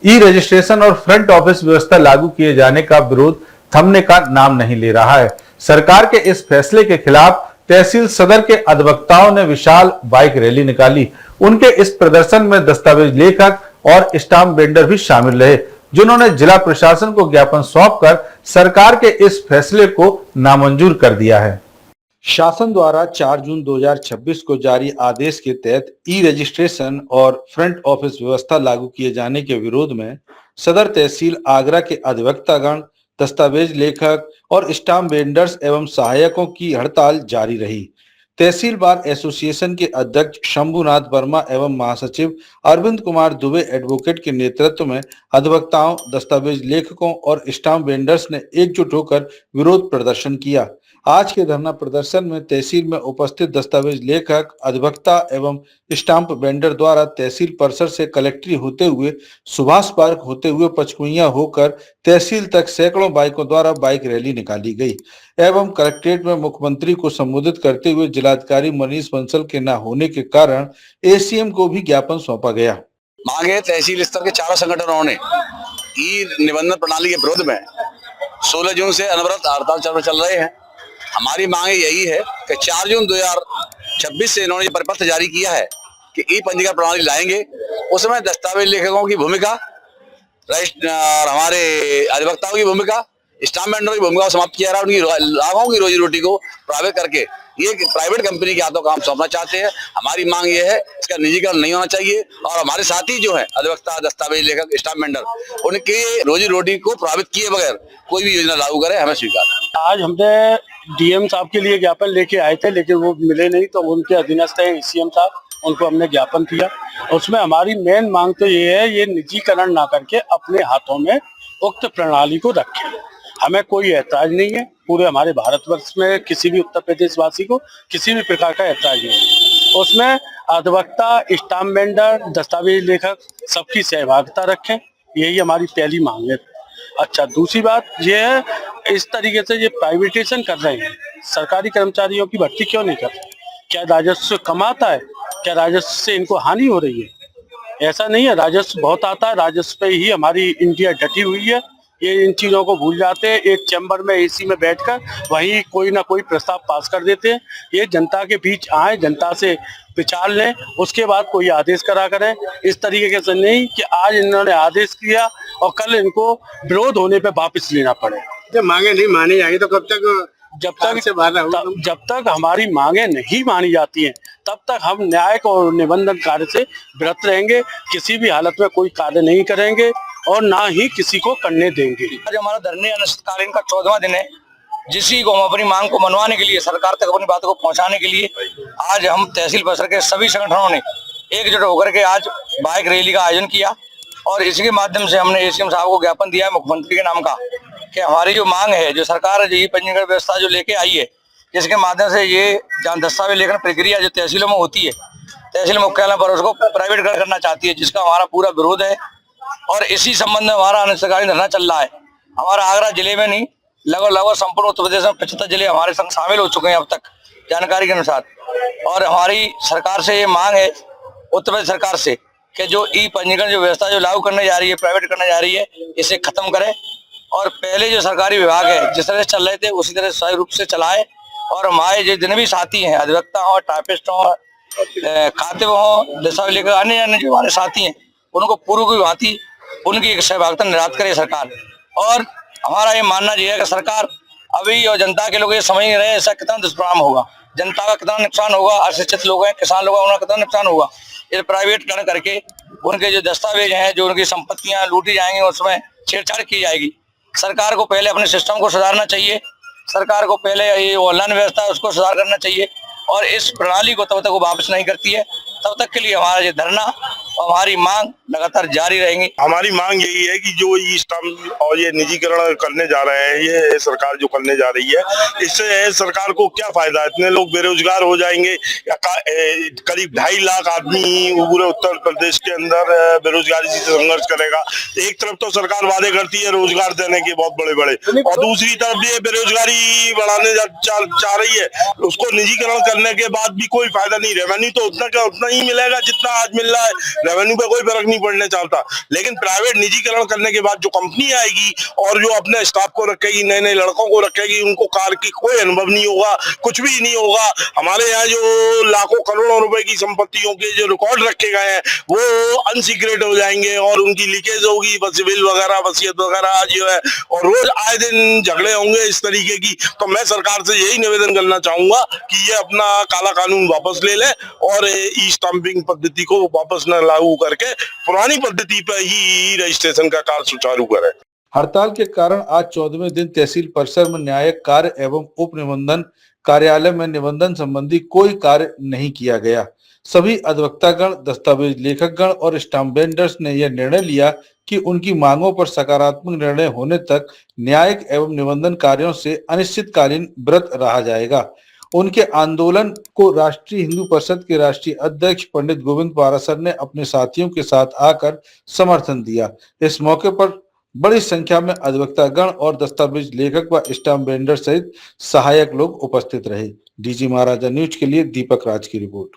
ई registration और front office व्यवस्था लागू किए जाने का विरोध थमने का नाम नहीं ले रहा है। सरकार के इस फैसले के खिलाफ तहसील सदर के अधिवक्ताओं ने विशाल बाइक रैली निकाली। उनके इस प्रदर्शन में दस्तावेज लेखक और स्टाम्प वेंडर भी शामिल रहे, जिन्होंने जिला प्रशासन को ज्ञापन सौंपकर सरकार के इस फैसले को नामंजूर कर दिया है। शासन द्वारा 4 जून 2026 को जारी आदेश के तहत ई रजिस्ट्रेशन और फ्रंट ऑफिस व्यवस्था लागू किए जाने के विरोध में सदर तहसील आगरा के अधिवक्तागण, दस्तावेज लेखक और स्टाम्प वेंडर्स एवं सहायकों की हड़ताल जारी रही। तहसील बार एसोसिएशन के अध्यक्ष शंभुनाथ वर्मा एवं महासचिव अरविंद कुमार दुबे एडवोकेट के नेतृत्व में अधिवक्ताओं, दस्तावेज लेखकों और स्टाम्प वेंडर्स ने एकजुट होकर विरोध प्रदर्शन किया। आज के धरना प्रदर्शन में तहसील में उपस्थित दस्तावेज लेखक, अधिवक्ता एवं स्टाम्प वेंडर द्वारा तहसील परिसर से कलेक्ट्री होते हुए सुभाष पार्क होते हुए पचकुइयां होकर तहसील तक सैकड़ों बाइकों द्वारा बाइक रैली निकाली गई एवं कलेक्ट्रेट में मुख्यमंत्री को संबोधित करते हुए जिलाधिकारी मनीष बंसल के न होने के कारण एसीएम को भी ज्ञापन सौंपा गया। मांगे तहसील स्तर के चारों संगठनों ने ई निबंधन प्रणाली के विरोध में 16 जून से अनवरत हड़ताल चल रहे हैं। हमारी मांग यही है कि 4 जून 2026 से इन्होंने परिपत्र जारी किया है कि ई पंजीकरण प्रणाली लाएंगे। उसमें दस्तावेज लेखकों की भूमिका, हमारे अधिवक्ताओं की भूमिका, स्टाम्प वेंडर की भूमिका समाप्त किया रहा। उनकी लाखों की रोजी रोटी को प्रभावित करके ये प्राइवेट कंपनी के हाथों काम सौंपना चाहते हैं। हमारी मांग ये है इसका निजीकरण नहीं होना चाहिए और हमारे साथी जो है अधिवक्ता, दस्तावेज लेखक, स्टाम्प वेंडर, उनके रोजी रोटी को प्रभावित किए बगैर कोई भी योजना लागू करे, हमें स्वीकार। आज हमने डीएम साहब के लिए ज्ञापन लेके आए थे, लेकिन वो मिले नहीं, तो उनके अधीनस्थ है सीएम साहब, उनको हमने ज्ञापन किया। उसमें हमारी मेन मांग तो ये है, ये निजीकरण ना करके अपने हाथों में उक्त प्रणाली को रखें। हमें कोई ऐतराज नहीं है, पूरे हमारे भारतवर्ष में किसी भी उत्तर प्रदेश वासी को किसी भी प्रकार का ऐतराज नहीं है। उसमें अधिवक्ता, स्टाम्प वेंडर, दस्तावेज लेखक सबकी सहभागिता रखें, यही हमारी पहली मांग है। अच्छा, दूसरी बात ये है, इस तरीके से ये प्राइवेटाइजेशन कर रहे हैं, सरकारी कर्मचारियों की भर्ती क्यों नहीं कर रहे? क्या राजस्व कम आता है? क्या राजस्व से इनको हानि हो रही है? ऐसा नहीं है, राजस्व बहुत आता है। राजस्व पे ही हमारी इंडिया डटी हुई है। ये इन चीजों को भूल जाते हैं, एक चैम्बर में एसी में बैठकर वहीं कोई ना कोई प्रस्ताव पास कर देते हैं। ये जनता के बीच आए, जनता से विचार लें, उसके बाद कोई आदेश करा करें। इस तरीके से नहीं कि आज इन्होंने आदेश किया और कल इनको विरोध होने पे वापस लेना पड़े। जब मांगे नहीं मानी जाएगी तो कब तक जब तक हमारी मांगे नहीं मानी जाती हैं, तब तक हम न्यायिक और निबंधन कार्य से विरत रहेंगे। किसी भी हालत में कोई कार्य नहीं करेंगे और ना ही किसी को करने देंगे। आज हमारा धरने अनिश्चितकालीन का 14वां दिन है, जिसी को हम अपनी मांग को मनवाने के लिए, सरकार तक अपनी बातों को पहुंचाने के लिए आज हम तहसील परिसर के सभी संगठनों ने एकजुट होकर के आज बाइक रैली का आयोजन किया और इसके माध्यम से हमने एसीएम साहब को ज्ञापन दिया है मुख्यमंत्री के नाम का कि हमारी जो मांग है, जो सरकार जो पंजीकरण व्यवस्था जो लेके आई है, जिसके माध्यम से ये दस्तावेज लेखन प्रक्रिया जो तहसीलों में होती है, तहसील मुख्यालय पर उसको प्राइवेट करना चाहती है, जिसका हमारा पूरा विरोध है। और इसी संबंध में हमारा अनिश्चितकालीन धरना चल रहा है। हमारा आगरा जिले में नहीं, लगभग संपूर्ण उत्तर प्रदेश में 75 जिले हमारे संग शामिल हो चुके हैं अब तक, जानकारी के अनुसार। और हमारी सरकार से ये मांग है, उत्तर प्रदेश सरकार से, कि जो ई पंजीकरण जो व्यवस्था जो लागू करने जा रही है, प्राइवेट करने जा रही है, इसे खत्म करे और पहले जो सरकारी विभाग है जिस तरह से चल रहे थे उसी तरह सही रूप से चलाए। और हमारे जितने भी साथी हैं, अधिवक्ता हो, टाइपिस्ट हो, खातिब हो, दस्तावेज लेकर अन्य जो हमारे साथी हैं, उनको पूर्व की भांति उनकी एक सहभागिता निर्धारित करे सरकार। और हमारा ये मानना ये है कि सरकार अभी और जनता के लोग ये समझ नहीं रहे ऐसा कितना दुष्परिणाम होगा, जनता का कितना नुकसान होगा, अशिक्षित लोग हैं, किसान लोग हैं, उनका कितना नुकसान होगा। ये प्राइवेटकरण करके उनके जो दस्तावेज हैं, जो उनकी संपत्तियां लूटी जाएंगी, उसमें छेड़छाड़ की जाएगी। सरकार को पहले अपने सिस्टम को सुधारना चाहिए, सरकार को पहले ये ऑनलाइन व्यवस्था है उसको सुधार करना चाहिए और इस प्रणाली को तब तक वो वापस नहीं करती है, तब तक के लिए हमारा ये धरना और हमारी मांग लगातार जारी रहेंगी। हमारी मांग यही है कि जो ई स्टाम्प और ये निजीकरण करने जा रहे हैं, ये सरकार जो करने जा रही है, इससे सरकार को क्या फायदा? इतने लोग बेरोजगार हो जाएंगे। करीब 2.5 लाख आदमी पूरे उत्तर प्रदेश के अंदर बेरोजगारी से संघर्ष करेगा। एक तरफ तो सरकार वादे करती है रोजगार देने के बहुत बड़े बड़े, और दूसरी तरफ ये बेरोजगारी बढ़ाने चाह रही है। उसको निजीकरण करने के बाद भी कोई फायदा नहीं, रेवेन्यू तो उतना का उतना ही मिलेगा जितना आज मिल रहा है। रेवेन्यू पे कोई फर्क नहीं पड़ने चाहता, लेकिन प्राइवेट निजीकरण करने के बाद जो कंपनी आएगी और जो अपने स्टाफ को रखेगी, नए नए लड़कों को रखेगी, उनको कार की कोई अनुभव नहीं होगा, कुछ भी नहीं होगा। हमारे यहाँ जो लाखों करोड़ों रुपए की संपत्तियों के जो रिकॉर्ड रखे गए हैं वो अनसीक्रेट हो जाएंगे और उनकी लीकेज होगी, बस बिल वगैरह, वसीयत वगैरह जो है, और रोज आए दिन झगड़े होंगे इस तरीके की। तो मैं सरकार से यही निवेदन करना चाहूंगा कि ये अपना काला कानून वापस ले ले और ई स्टाम्पिंग पद्धति को वापस न लागू करके पुरानी पद्धति पर ही रजिस्ट्रेशन का कार्य सुचारू करे। हड़ताल के कारण आज 14वें दिन तहसील परिसर में न्यायिक कार्य एवं उप निबंधन कार्यालय में निबंधन संबंधी कोई कार्य नहीं किया गया। सभी अधिवक्तागण, दस्तावेज लेखकगण और स्टाम्प वेंडर्स ने यह निर्णय लिया कि उनकी मांगों पर सकारात्मक निर्णय होने तक न्यायिक एवं निबंधन कार्यों से अनिश्चितकालीन व्रत रहा जाएगा। उनके आंदोलन को राष्ट्रीय हिंदू परिषद के राष्ट्रीय अध्यक्ष पंडित गोविंद पाराशर ने अपने साथियों के साथ आकर समर्थन दिया। इस मौके पर बड़ी संख्या में अधिवक्तागण और दस्तावेज लेखक व स्टाम्प वेंडर सहित सहायक लोग उपस्थित रहे। डीजी महाराजा न्यूज के लिए दीपक राज की रिपोर्ट।